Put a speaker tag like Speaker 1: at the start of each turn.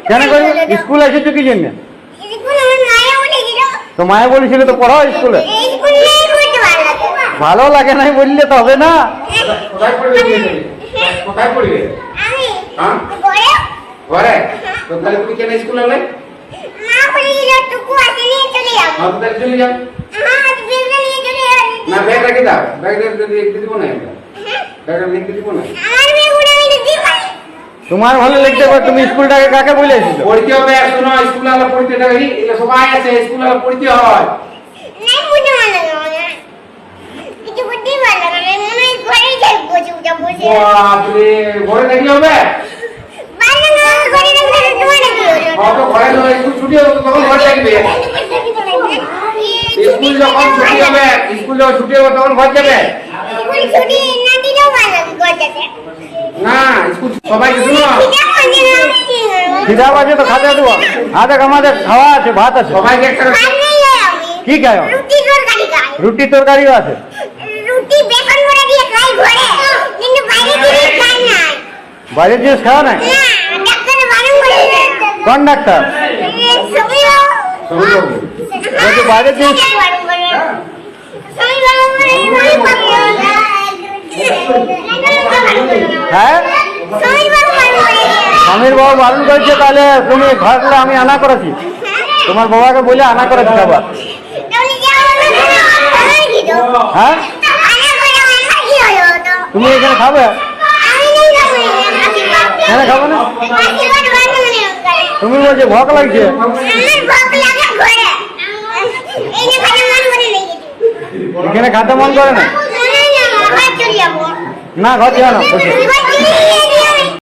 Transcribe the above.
Speaker 1: কেন করবি? স্কুল এসেছো কি জন্য? তো মায়া বলেছিল তো পড়াও স্কুলে। ভালো লাগে নাই বললে তো হবে না।
Speaker 2: কোথায় পড়বে? ঘরে। তো তাহলে তুমি কেন স্কুলে এলে? চলে যাও। না ব্যাগ রেখে দাও, ব্যাগ রেখে দিব না, ব্যাগ রেখে দিব না।
Speaker 1: তোমার ভালো লিখতে পারো, তুমি স্কুলটাকে কাকে বলে এসেছো?
Speaker 2: পড়তে হবে, শোনো স্কুল আলো পড়তে থাকি, এটা সবাই আছে স্কুল আলো পড়তে হয়। বাপরে, ঘরে থাকি হবে? ঘরে স্কুল ছুটি হবে তখন ঘরে থাকবে। স্কুল যখন ছুটি হবে, স্কুল যখন ছুটি হবে তখন ঘর যাবে না। স্কুল সবাই শুনো,
Speaker 1: খিদা বাজে তো খাতে দেবো। আমাদের খাওয়া আছে, ভাত আছে।
Speaker 2: সবাইকে একটা
Speaker 1: কি খায়? রুটি তরকারিও আছে। বাইরের জিনিস খাওয়া নাই? কোন ডাক্তার? বাইরের জিনিস হ্যাঁ স্বামীর বাবা বারণ করেছে, তাহলে তুমি ঘরে আমি আনা করেছি, তোমার বাবাকে বলে আনা করেছি খাবার। হ্যাঁ তুমি এখানে খাবে? এখানে খাবো না? তুমি বলছো ভোক লাগছে। এখানে খাতে মন করে না? না ঘর যাও না।